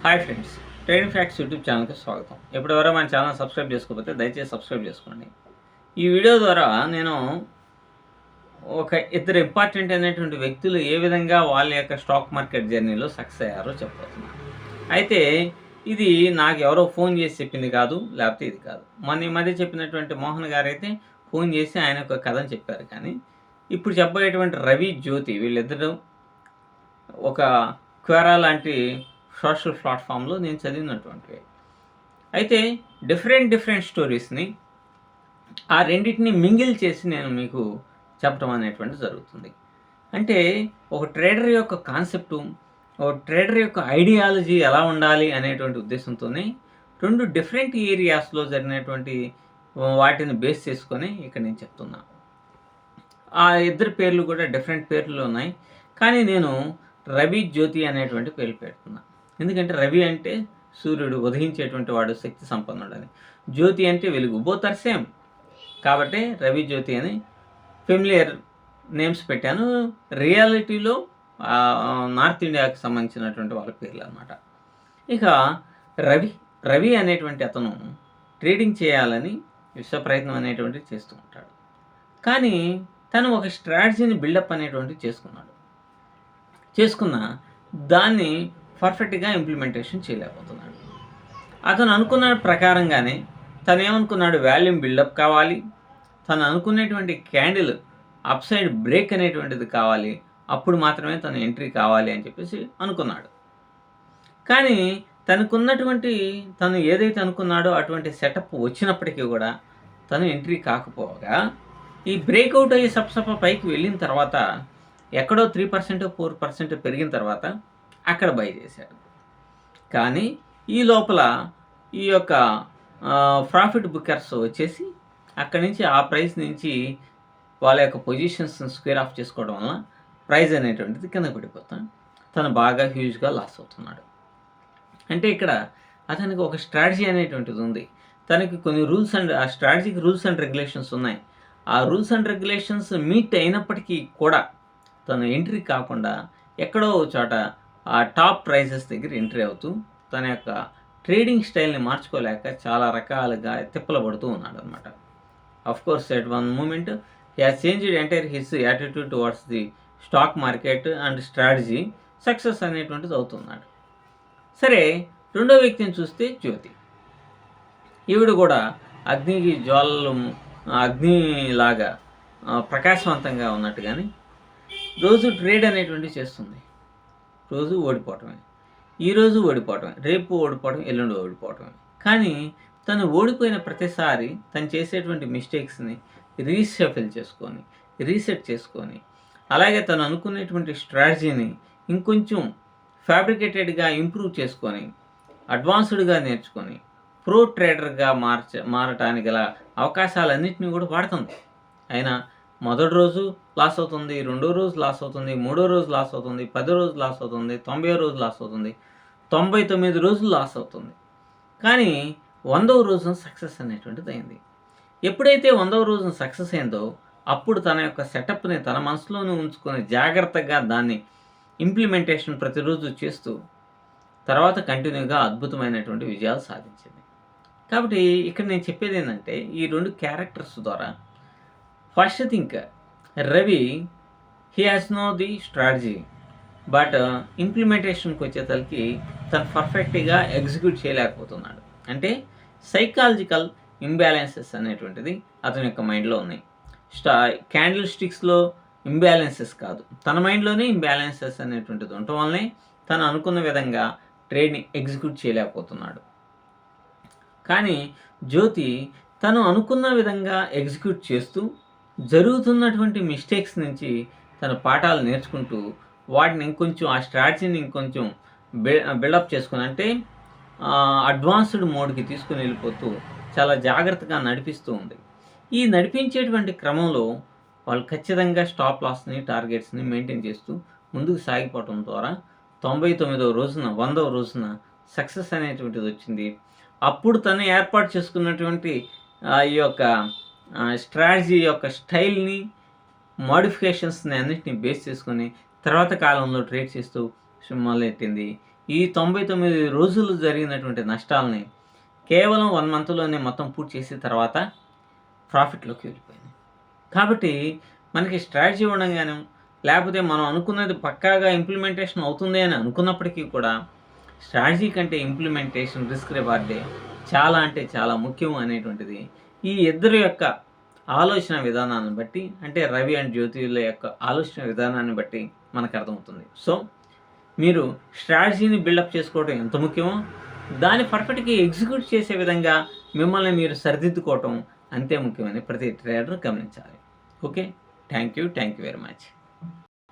Hi friends, trading facts YouTube ఛానల్కి స్వాగతం. ఇప్పటివరకు మన ఛానల్ సబ్స్క్రైబ్ చేసుకోకపోతే దయచేసి సబ్స్క్రైబ్ చేసుకోండి. ఈ వీడియో ద్వారా నేను ఇద్దరు ఇంపార్టెంట్ అయినటువంటి వ్యక్తులు ఏ విధంగా వాళ్ళ యొక్క స్టాక్ మార్కెట్ జర్నీలో సక్సెస్ అయ్యారో చెప్పబోతున్నాను. అయితే ఇది నాకు ఎవరో ఫోన్ చేసి చెప్పింది కాదు, లేకపోతే ఇది కాదు. ఈ మధ్య చెప్పినటువంటి మోహన్ గారు అయితే ఫోన్ చేసి ఆయన ఒక కథను చెప్పారు. కానీ ఇప్పుడు చెప్పబోయేటువంటి రవి, జ్యోతి వీళ్ళిద్దరూ ఒక క్వెరా లాంటి సోషల్ ప్లాట్ఫామ్లో నేను చదివినటువంటివి. అయితే డిఫరెంట్ స్టోరీస్ని ఆ రెండింటిని మింగిల్ చేసి నేను మీకు చెప్పడం అనేటువంటిది జరుగుతుంది. అంటే ఒక ట్రేడర్ యొక్క కాన్సెప్టు, ఒక ట్రేడర్ యొక్క ఐడియాలజీ ఎలా ఉండాలి అనేటువంటి ఉద్దేశంతోనే రెండు డిఫరెంట్ ఏరియాస్లో జరిగినటువంటి వాటిని బేస్ చేసుకొని ఇక్కడ నేను చెప్తున్నా. ఆ ఇద్దరు పేర్లు కూడా డిఫరెంట్ పేర్లు ఉన్నాయి. కానీ నేను రవి, జ్యోతి అనేటువంటి పేర్లు పెడుతున్నా. ఎందుకంటే రవి అంటే సూర్యుడు ఉదయించేటువంటి వాడు, శక్తి సంపన్నుడని. జ్యోతి అంటే వెలుగు, బోత్ ఆర్ సేమ్. కాబట్టి రవి, జ్యోతి అని ఫెమిలియర్ నేమ్స్ పెట్టాను. రియాలిటీలో నార్త్ ఇండియాకి సంబంధించినటువంటి వాళ్ళ పేర్లు అనమాట. ఇక రవి అనేటువంటి అతను ట్రేడింగ్ చేయాలని విశ్వ ప్రయత్నం అనేటువంటిది చేస్తూ ఉంటాడు. కానీ తను ఒక స్ట్రాటజీని బిల్డప్ అనేటువంటిది చేసుకున్న దాన్ని పర్ఫెక్ట్గా ఇంప్లిమెంటేషన్ చేయలేకపోతున్నాడు. అతను అనుకున్న ప్రకారంగానే తను ఏమనుకున్నాడు, వాల్యూమ్ బిల్డప్ కావాలి, తను అనుకునేటువంటి క్యాండిల్ అప్ సైడ్ బ్రేక్ అనేటువంటిది కావాలి, అప్పుడు మాత్రమే తను ఎంట్రీ కావాలి అని చెప్పేసి అనుకున్నాడు. కానీ తను ఏదైతే అనుకున్నాడో అటువంటి సెటప్ వచ్చినప్పటికీ కూడా తను ఎంట్రీ కాకపోగా ఈ బ్రేక్అవుట్ అయ్యి సప్సప పైకి వెళ్ళిన తర్వాత ఎక్కడో 3% 4% పెరిగిన తర్వాత అక్కడ బై చేశాడు. కానీ ఈ లోపల ఈ యొక్క ప్రాఫిట్ బుకర్స్ వచ్చేసి అక్కడి నుంచి ఆ ప్రైస్ నుంచి వాళ్ళ యొక్క పొజిషన్స్ స్క్వేర్ ఆఫ్ చేసుకోవడం వల్ల ప్రైస్ అనేటువంటిది కింద పడిపోతాం. తను బాగా హ్యూజ్గా లాస్ అవుతున్నాడు. అంటే ఇక్కడ అతనికి ఒక స్ట్రాటజీ అనేటువంటిది ఉంది. తనకి కొన్ని ఆ స్ట్రాటజీకి రూల్స్ అండ్ రెగ్యులేషన్స్ ఉన్నాయి. ఆ రూల్స్ అండ్ రెగ్యులేషన్స్ మీట్ అయినప్పటికీ కూడా తను ఎంట్రీ కాకుండా ఎక్కడో చోట ఆ టాప్ ప్రైజెస్ దగ్గర ఎంట్రీ అవుతూ తన యొక్క ట్రేడింగ్ స్టైల్ని మార్చుకోలేక చాలా రకాలుగా తిప్పలు పడుతూ ఉన్నాడు అనమాట. Course at one moment he has changed entire his attitude towards the stock market and strategy. Success అనేటువంటిది అవుతున్నాడు. సరే, రెండో వ్యక్తిని చూస్తే జ్యోతి. ఈవిడ కూడా అగ్నిలాగా ప్రకాశవంతంగా ఉన్నట్టు, కానీ రోజు ట్రేడ్ అనేటువంటివి చేస్తుంది. రోజు ఓడిపోవటమే, ఈరోజు ఓడిపోవటమే, రేపు ఓడిపోవటం, ఎల్లుండి ఓడిపోవటమే. కానీ తను ఓడిపోయిన ప్రతిసారి తను చేసేటువంటి మిస్టేక్స్ని రీసెట్ చేసుకొని అలాగే తను అనుకునేటువంటి స్ట్రాటజీని ఇంకొంచెం ఫ్యాబ్రికేటెడ్గా ఇంప్రూవ్ చేసుకొని అడ్వాన్స్డ్గా నేర్చుకొని ప్రో ట్రేడర్గా మారటానికి గల అవకాశాలన్నింటినీ కూడా వాడుతుంది. అయినా మొదటి రోజు లాస్ అవుతుంది, రెండో రోజు లాస్ అవుతుంది, మూడో రోజు లాస్ అవుతుంది, 10 రోజు లాస్ అవుతుంది, 90 రోజు లాస్ అవుతుంది, 99 రోజులు లాస్ అవుతుంది. కానీ 100వ రోజున సక్సెస్ అనేటువంటిది అయింది. ఎప్పుడైతే 100వ రోజున సక్సెస్ అయిందో అప్పుడు తన యొక్క సెటప్ని తన మనసులోనే ఉంచుకొని జాగ్రత్తగా దాన్ని ఇంప్లిమెంటేషన్ ప్రతిరోజు చేస్తూ తర్వాత కంటిన్యూగా అద్భుతమైనటువంటి విజయాలు సాధించింది. కాబట్టి ఇక్కడ నేను చెప్పేది ఏంటంటే, ఈ రెండు క్యారెక్టర్స్ ద్వారా first think Ravi he has no the strategy, but ఇంప్లిమెంటేషన్కి వచ్చేసరికి తను పర్ఫెక్ట్గా ఎగ్జిక్యూట్ చేయలేకపోతున్నాడు. అంటే సైకాలజికల్ ఇంబ్యాలెన్సెస్ అనేటువంటిది అతని యొక్క మైండ్లో ఉన్నాయి. క్యాండిల్ స్టిక్స్లో ఇంబ్యాలెన్సెస్ కాదు, తన మైండ్లోనే ఇంబ్యాలెన్సెస్ అనేటువంటిది ఉండటం వల్లనే తను అనుకున్న విధంగా ట్రేడ్ని ఎగ్జిక్యూట్ చేయలేకపోతున్నాడు. కానీ జ్యోతి తను అనుకున్న విధంగా ఎగ్జిక్యూట్ చేస్తూ జరుగుతున్నటువంటి మిస్టేక్స్ నుంచి తన పాఠాలు నేర్చుకుంటూ వాటిని ఇంకొంచెం ఆ స్ట్రాటజీని ఇంకొంచెం బిల్డప్ చేసుకుని, అంటే అడ్వాన్స్డ్ మోడ్కి తీసుకుని వెళ్ళిపోతూ చాలా జాగ్రత్తగా నడిపిస్తూ ఉంది. ఈ నడిపించేటువంటి క్రమంలో వాళ్ళు ఖచ్చితంగా స్టాప్ లాస్ని, టార్గెట్స్ని మెయింటైన్ చేస్తూ ముందుకు సాగిపోవటం ద్వారా 99వ రోజున 100వ రోజున సక్సెస్ అనేటువంటిది వచ్చింది. అప్పుడు తను ఏర్పాటు చేసుకున్నటువంటి ఈ యొక్క స్ట్రాటజీ యొక్క స్టైల్ని, మోడిఫికేషన్స్ని అన్నింటినీ బేస్ చేసుకొని తర్వాత కాలంలో ట్రేడ్ చేస్తూ మొదలెట్టింది. ఈ 99 రోజులు జరిగినటువంటి నష్టాలని కేవలం 1 మంత్‌లోనే మొత్తం పూర్తి చేసిన తర్వాత ప్రాఫిట్‌లోకి వెళ్ళిపోయింది. కాబట్టి మనకి స్ట్రాటజీ ఉండంగాను, లేకపోతే మనం అనుకున్నది పక్కాగా ఇంప్లిమెంటేషన్ అవుతుంది అని అనుకున్నప్పటికీ కూడా, స్ట్రాటజీ కంటే ఇంప్లిమెంటేషన్ రిస్క్ రివార్డే చాలా అంటే చాలా ముఖ్యం అనేటువంటిది ఈ ఇద్దరి యొక్క ఆలోచన విధానాన్ని బట్టి, అంటే రవి అండ్ జ్యోతిల యొక్క ఆలోచన విధానాన్ని బట్టి మనకు అర్థమవుతుంది. సో, మీరు స్ట్రాటజీని బిల్డప్ చేసుకోవడం ఎంత ముఖ్యమో, దాన్ని పర్ఫెక్ట్‌గా ఎగ్జిక్యూట్ చేసే విధంగా మిమ్మల్ని మీరు సరిదిద్దుకోవటం అంతే ముఖ్యమని ప్రతి ట్రేడర్ గమనించాలి. Okay. Thank you very much.